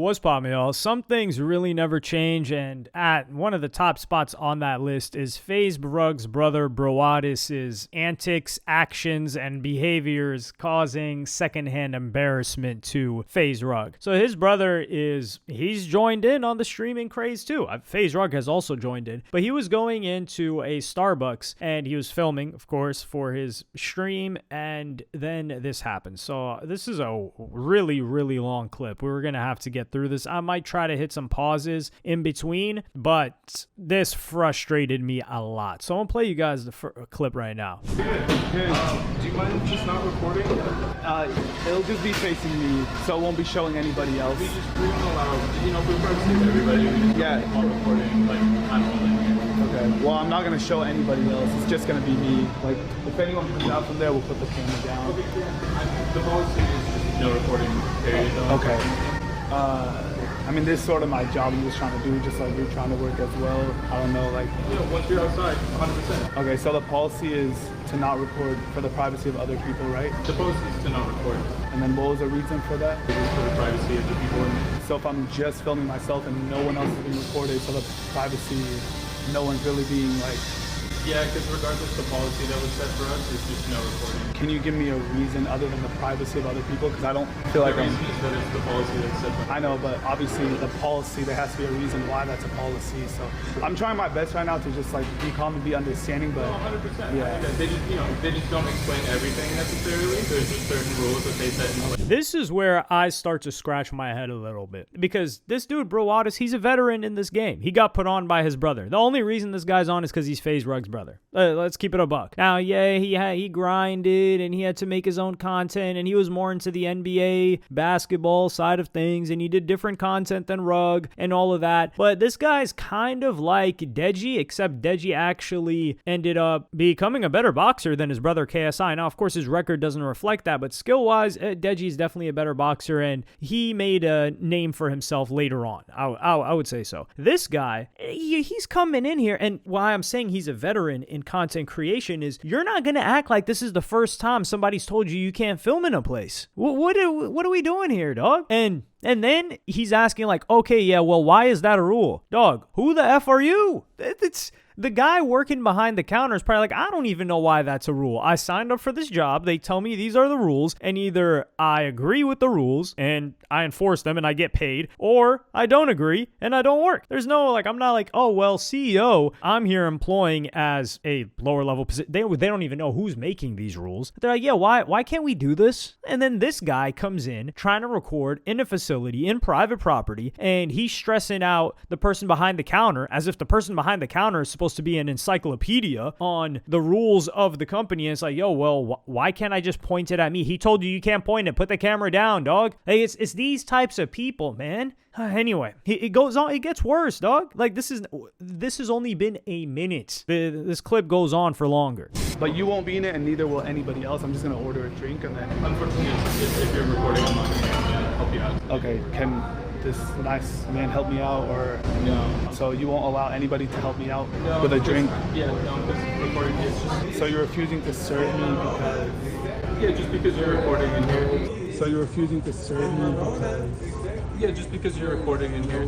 What's poppin', y'all? Some things really never change, and at one of the top spots on that list is FaZe Rug's brother EMBARRASSES' antics, actions, and behaviors causing secondhand embarrassment to FaZe Rug. So his brother he's joined in on the streaming craze too. FaZe Rug has also joined in, but he was going into a Starbucks and he was filming, of course, for his stream, and then this happened. So this is a really, really long clip. We're gonna have to get through this. I might try to hit some pauses in between, but this frustrated me a lot. So I'm gonna play you guys the clip right now. Do you mind just not recording? It'll just be facing me, so it won't be showing anybody else. We don't allow, for privacy of everybody. Yeah. All recording, Okay. Well, I'm not gonna show anybody else. It's just gonna be me. Like, if anyone comes out from there, we'll put the camera down. Okay. The policy is just no recording. Period. Okay. I mean, this is sort of my job. I'm just trying to do, just like you're trying to work as well. I don't know, like. Once you're outside, 100%. Okay, so the policy is to not record for the privacy of other people, right? The policy is to not record. And then what was the reason for that? It is for the privacy of the people in there. So if I'm just filming myself and no one else is being recorded, so the privacy, no one's really being like. Yeah, because regardless, the policy that was set for us is just no recording. Can you give me a reason other than the privacy of other people? Because I don't feel like the reason is that it's the policy that's set for us. I know, but obviously the policy, there has to be a reason why that's a policy. So I'm trying my best right now to just like be calm and be understanding, but 100%. Yeah. They just don't explain everything necessarily. There's just certain rules that they set in place. This is where I start to scratch my head a little bit, because this dude, EMBARRASSES, he's a veteran in this game. He got put on by his brother. The only reason this guy's on is because he's FaZe Rug's brother. Let's keep it a buck. Now, yeah, he grinded and he had to make his own content, and he was more into the NBA basketball side of things, and he did different content than Rug and all of that. But this guy's kind of like Deji, except Deji actually ended up becoming a better boxer than his brother KSI. Now, of course, his record doesn't reflect that, but skill-wise, Deji is definitely a better boxer, and he made a name for himself later on. I would say so. This guy, he's coming in here, and why I'm saying he's a veteran in content creation is you're not going to act like this is the first time somebody's told you can't film in a place. What are we doing here, dog? And then he's asking like, okay, yeah, well, why is that a rule? Dog, who the F are you? It's the guy working behind the counter is probably like, I don't even know why that's a rule. I signed up for this job. They tell me these are the rules, and either I agree with the rules and I enforce them and I get paid, or I don't agree and I don't work. There's no, like, I'm not like, oh, well, CEO, I'm here employing as a lower level position. They don't even know who's making these rules. They're like, yeah, why can't we do this? And then this guy comes in trying to record in a facility in private property, and he's stressing out the person behind the counter as if the person behind the counter is supposed to be an encyclopedia on the rules of the company. And it's like, yo, well, why can't I just point it at me? He told you can't point it. Put the camera down, dog. Like, it's these types of people, man. Anyway, it goes on. It gets worse, dog. Like, this has only been a minute. This clip goes on for longer. But you won't be in it, and neither will anybody else. I'm just gonna order a drink, and then. Unfortunately, if you're recording, I'm not going to help you out. Okay, can this nice man help me out, or no? So you won't allow anybody to help me out No, with a drink? Yeah, no, because recording is just. So you're refusing to serve me because? Yeah, just because you're recording in here. So you're refusing to serve me because? Yeah, just because you're recording in here.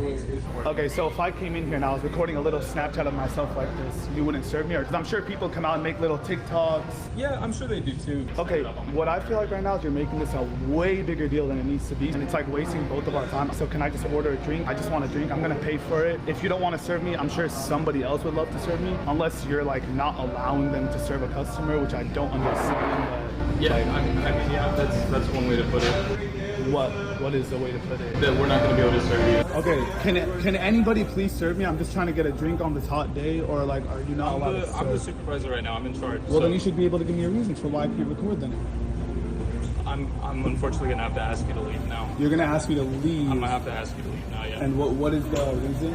Okay, so if I came in here and I was recording a little Snapchat of myself like this, you wouldn't serve me? Or because I'm sure people come out and make little TikToks. Yeah, I'm sure they do too. Okay, what I feel like right now is you're making this a way bigger deal than it needs to be, and it's like wasting both of our time. So can I just order a drink? I just want a drink. I'm gonna pay for it. If you don't want to serve me, I'm sure somebody else would love to serve me, unless you're like not allowing them to serve a customer, which I don't understand. But, Yeah, like, I mean, yeah, that's one way to put it. What is the way to put it? That we're not going to be able to serve you. Okay, can anybody please serve me? I'm just trying to get a drink on this hot day, or like, are you not allowed to serve? I'm the supervisor right now. I'm in charge. Well, then you should be able to give me a reason for why you record then. I'm unfortunately going to have to ask you to leave now. You're gonna ask me to leave. I'm going to have to ask you to leave now, yeah. And what is the reason?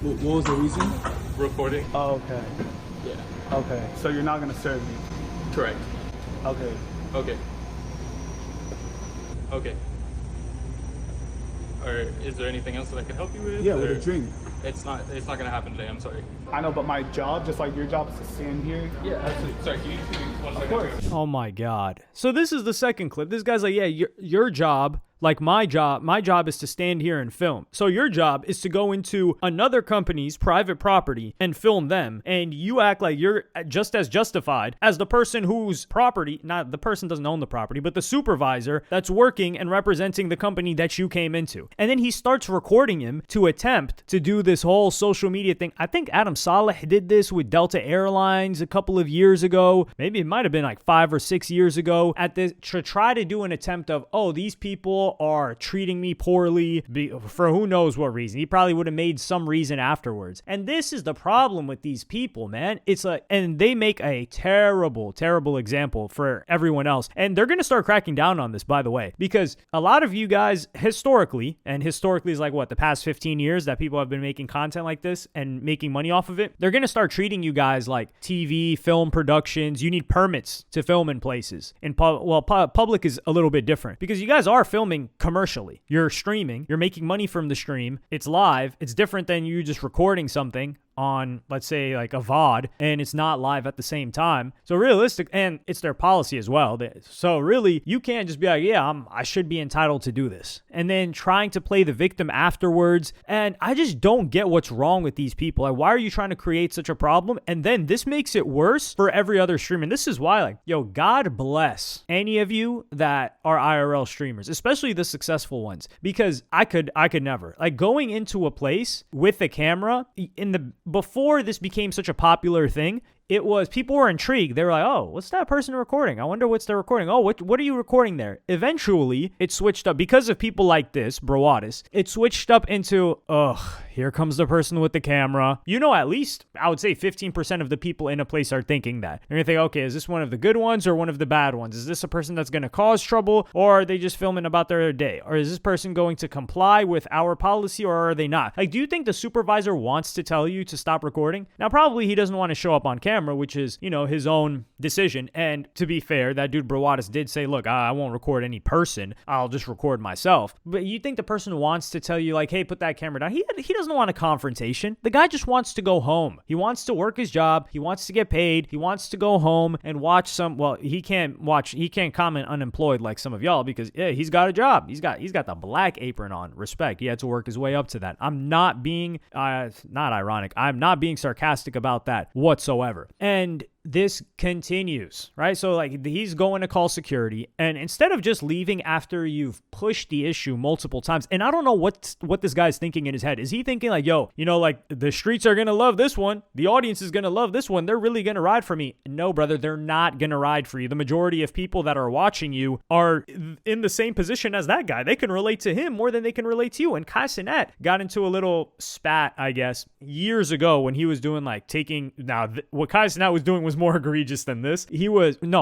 What was the reason? Recording? Oh, okay. Yeah. Okay. So you're not gonna serve me? Correct. Okay. Okay. Okay. Or is there anything else that I can help you with? Yeah, with a drink. It's not gonna happen today. I'm sorry. I know, but my job, just like your job, is to stand here. Yeah, absolutely. Sorry, can you just give me 1 second? Of course. Oh my God. So this is the second clip. This guy's like, yeah, your job, Like my job is to stand here and film. So your job is to go into another company's private property and film them. And you act like you're just as justified as the person whose property, not the person doesn't own the property, but the supervisor that's working and representing the company that you came into. And then he starts recording him to attempt to do this whole social media thing. I think Adam Saleh did this with Delta Airlines a couple of years ago. Maybe it might have been like 5 or 6 years ago at this, to try to do an attempt of, oh, these people are treating me poorly for who knows what reason. He probably would have made some reason afterwards. And this is the problem with these people, man. It's like, and they make a terrible, terrible example for everyone else. And they're going to start cracking down on this, by the way, because a lot of you guys historically, and historically is like what, the past 15 years that people have been making content like this and making money off of it, they're going to start treating you guys like TV, film productions. You need permits to film in places. And public is a little bit different because you guys are filming commercially. You're streaming, you're making money from the stream. It's live. It's different than you just recording something on, let's say, like a VOD, and it's not live at the same time. So realistic, and it's their policy as well. So really, you can't just be like, yeah, I should be entitled to do this, and then trying to play the victim afterwards. And I just don't get what's wrong with these people. Like, why are you trying to create such a problem? And then this makes it worse for every other streamer. And this is why, like, yo, God bless any of you that are IRL streamers, especially the successful ones, because I could never. Like, going into a place with a camera before this became such a popular thing, it was, people were intrigued. They were like, oh, what's that person recording? I wonder what's they're recording. Oh, what are you recording there? Eventually, it switched up because of people like this, Broadus. It switched up into, here comes the person with the camera. You know, at least, I would say 15% of the people in a place are thinking that. They're going to think, okay, is this one of the good ones or one of the bad ones? Is this a person that's going to cause trouble, or are they just filming about their day? Or is this person going to comply with our policy, or are they not? Like, do you think the supervisor wants to tell you to stop recording? Now, probably he doesn't want to show up on camera, which is, you know, his own decision. And to be fair, that dude Broadus did say, look, I won't record any person. I'll just record myself. But you think the person wants to tell you, like, hey, put that camera down? He doesn't want a confrontation. The guy just wants to go home. He wants to work his job. He wants to get paid. He wants to go home and watch some, well, he can't comment unemployed like some of y'all because, yeah, he's got a job. He's got the black apron on. Respect. He had to work his way up to that. I'm not being, not ironic. I'm not being sarcastic about that whatsoever. And this continues, right? So like he's going to call security, and instead of just leaving after you've pushed the issue multiple times, and I don't know what this guy's thinking in his head. Is he thinking like, yo, you know, like the streets are going to love this one. The audience is going to love this one. They're really going to ride for me. No, brother, they're not going to ride for you. The majority of people that are watching you are in the same position as that guy. They can relate to him more than they can relate to you. And Kai Cenat got into a little spat, I guess, years ago when he was doing like taking, what Kai Cenat was doing was more egregious than this.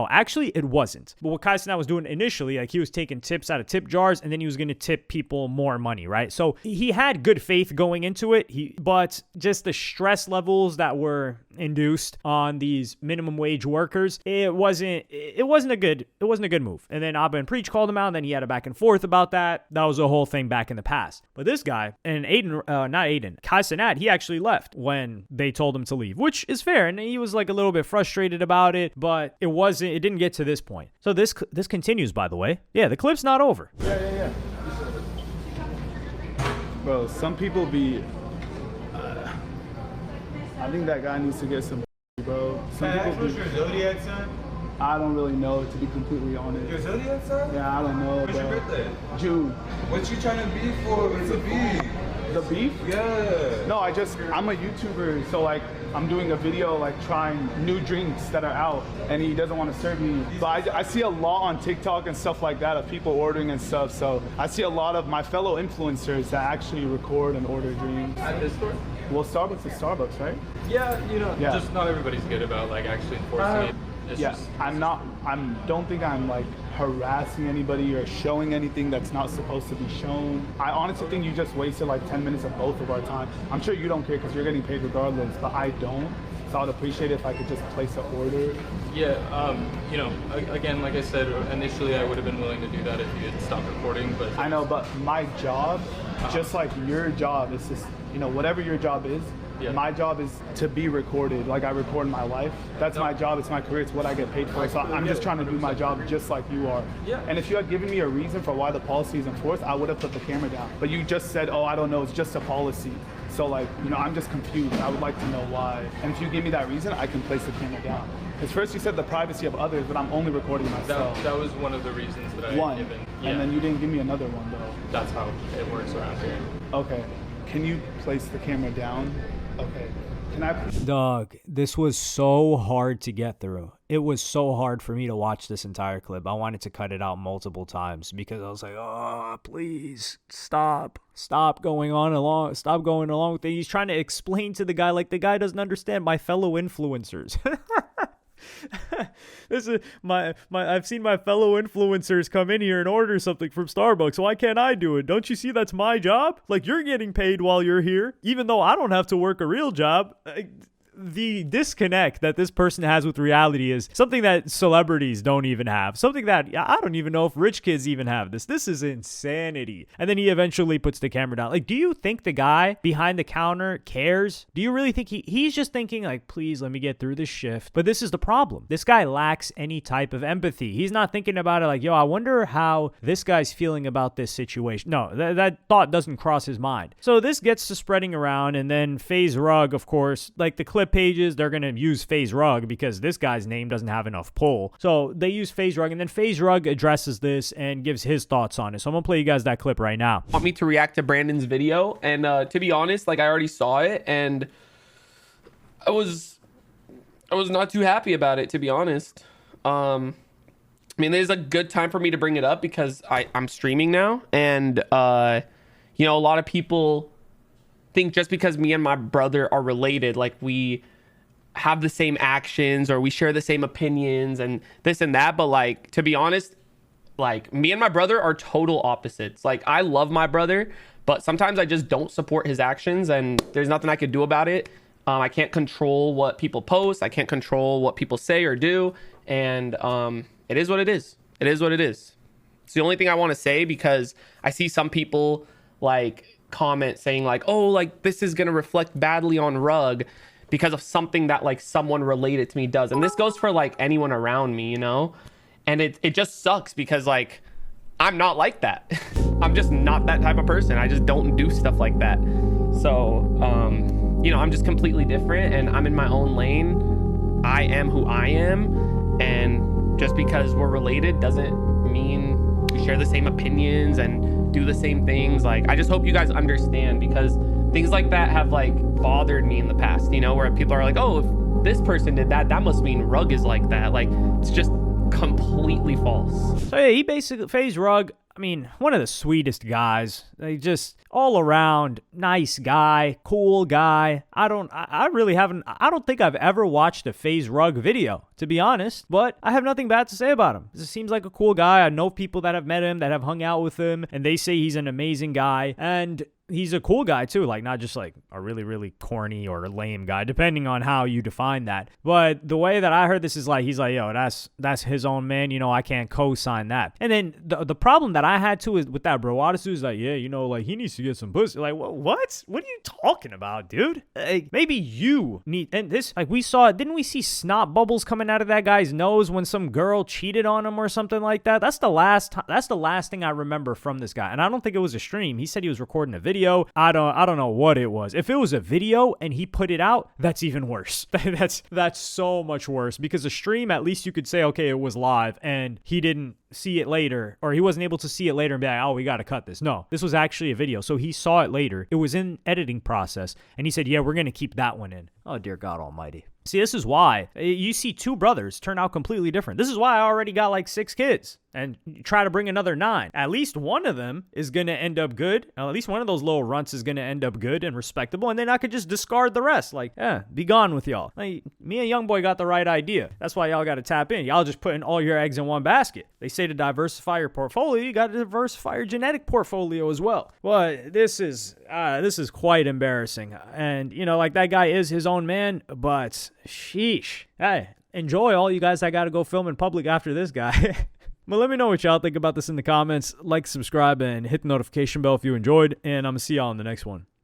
Actually it wasn't. But what Kai Cenat was doing initially, like he was taking tips out of tip jars and then he was going to tip people more money, right? So he had good faith going into it. But just the stress levels that were induced on these minimum wage workers, it wasn't a good move. And then Abba and Preach called him out, and then he had a back and forth about that. That was a whole thing back in the past. But this guy, and Kai Cenat, he actually left when they told him to leave, which is fair. And he was like a little bit frustrated about it, but it didn't get to this point. So this continues, by the way. Yeah, the clip's not over. Yeah. Bro, some people be, I think that guy needs to get some, bro. Some people what's your zodiac sign? I don't really know, to be completely honest. Your zodiac sign? Yeah, I don't know, What's bro. your birthday? June. What you trying to be for? It's a beef. The beef? Yeah. No, I'm a YouTuber, so like I'm doing a video like trying new drinks that are out, and he doesn't want to serve me. But I see a lot on TikTok and stuff like that of people ordering and stuff, so I see a lot of my fellow influencers that actually record and order drinks. At this store? Well, Starbucks is Starbucks, right? Yeah, Yeah. just not everybody's good about like actually enforcing it. It's Yeah, just, don't think I'm like harassing anybody or showing anything that's not supposed to be shown. I honestly think you just wasted like 10 minutes of both of our time. I'm sure you don't care because you're getting paid regardless, but I don't. So I'd appreciate it if I could just place an order. Yeah, again, like I said, initially I would have been willing to do that if you had stopped recording, but I know, but my job, just like your job, is just, whatever your job is, Yeah. My job is to be recorded. Like I record my life. That's my job. It's my career. It's what I get paid for. So I'm just trying to do my job just like you are. Yeah. And if you had given me a reason for why the policy is enforced, I would have put the camera down. But you just said, oh, I don't know. It's just a policy. So like, you know, I'm just confused. I would like to know why. And if you give me that reason, I can place the camera down. Because first you said the privacy of others, but I'm only recording myself. That was one of the reasons that I had given. Yeah. And then you didn't give me another one though. That's how it works around here. Okay. Can you place the camera down? Okay. Can I? Dog, this was so hard to get through. It was so hard for me to watch this entire clip. I wanted to cut it out multiple times because I was like, oh, please stop going along with it. He's trying to explain to the guy like the guy doesn't understand my fellow influencers. This is I've seen my fellow influencers come in here and order something from Starbucks. Why can't I do it? Don't you see that's my job? Like, you're getting paid while you're here, even though I don't have to work a real job. The disconnect that this person has with reality is something that celebrities don't even have. Something that I don't even know if rich kids even have this. This is insanity. And then he eventually puts the camera down. Like, do you think the guy behind the counter cares? Do you really think he's just thinking like, please let me get through this shift? But this is the problem. This guy lacks any type of empathy. He's not thinking about it like, yo, I wonder how this guy's feeling about this situation. No, that thought doesn't cross his mind. So this gets to spreading around, and then FaZe Rug, of course, like the clip pages, they're going to use FaZe Rug because this guy's name doesn't have enough pull. So they use FaZe Rug, and then FaZe Rug addresses this and gives his thoughts on it. So I'm going to play you guys that clip right now. Want me to react to Brandon's video, and to be honest, like, I already saw it and I was not too happy about it, to be honest. I mean, there's a good time for me to bring it up because I'm streaming now, and you know, a lot of people think just because me and my brother are related, like we have the same actions or we share the same opinions and this and that. But like, to be honest, like me and my brother are total opposites. Like, I love my brother, but sometimes I just don't support his actions, and there's nothing I could do about it. I can't control what people post. I can't control what people say or do. And it is what it is. It is what it is. It's the only thing I want to say, because I see some people like comment saying like, oh, like this is going to reflect badly on Rug because of something that like someone related to me does. And this goes for like anyone around me, you know? And it just sucks because like, I'm not like that. I'm just not that type of person. I just don't do stuff like that. So, you know, I'm just completely different and I'm in my own lane. I am who I am. And just because we're related doesn't mean we share the same opinions and do the same things. Like, I just hope you guys understand, because things like that have like bothered me in the past, you know, where people are like, oh, if this person did that, that must mean Rug is like that. Like, it's just completely false. So yeah, he basically, FaZe Rug, I mean, one of the sweetest guys. They just all around nice guy, cool guy. I don't think I've ever watched a FaZe Rug video, to be honest, but I have nothing bad to say about him. It seems like a cool guy. I know people that have met him, that have hung out with him, and they say he's an amazing guy. And he's a cool guy too, like not just like a really, really corny or lame guy, depending on how you define that. But the way that I heard this is like, he's like, yo, that's his own man, you know, I can't co-sign that. And then the problem that I had too is with that Broadus is like, yeah, you know, like he needs to get some pussy. Like, what? What are you talking about, dude? Like, maybe you need, and this, like we saw, didn't we see snot bubbles coming out of that guy's nose when some girl cheated on him or something like that? That's the last thing I remember from this guy. And I don't think it was a stream. He said he was recording a video. I don't know what it was. If it was a video and he put it out, that's even worse. That's so much worse, because a stream, at least you could say, okay, it was live and he didn't see it later, or he wasn't able to see it later and be like, oh, we got to cut this. No, this was actually a video. So he saw it later. It was in editing process. And he said, yeah, we're going to keep that one in. Oh, dear God almighty. See, this is why you see two brothers turn out completely different. This is why I already got like 6 kids and try to bring another 9. At least one of them is going to end up good. At least one of those little runts is going to end up good and respectable. And then I could just discard the rest. Like, yeah, be gone with y'all. Like, me and Youngboy got the right idea. That's why y'all got to tap in. Y'all just putting all your eggs in one basket. They say to diversify your portfolio, you got to diversify your genetic portfolio as well. But this is quite embarrassing. And, you know, like that guy is his own man, but sheesh. Hey, enjoy all you guys that got to go film in public after this guy. But let me know what y'all think about this in the comments. Like, subscribe, and hit the notification bell if you enjoyed. And I'm going to see y'all in the next one.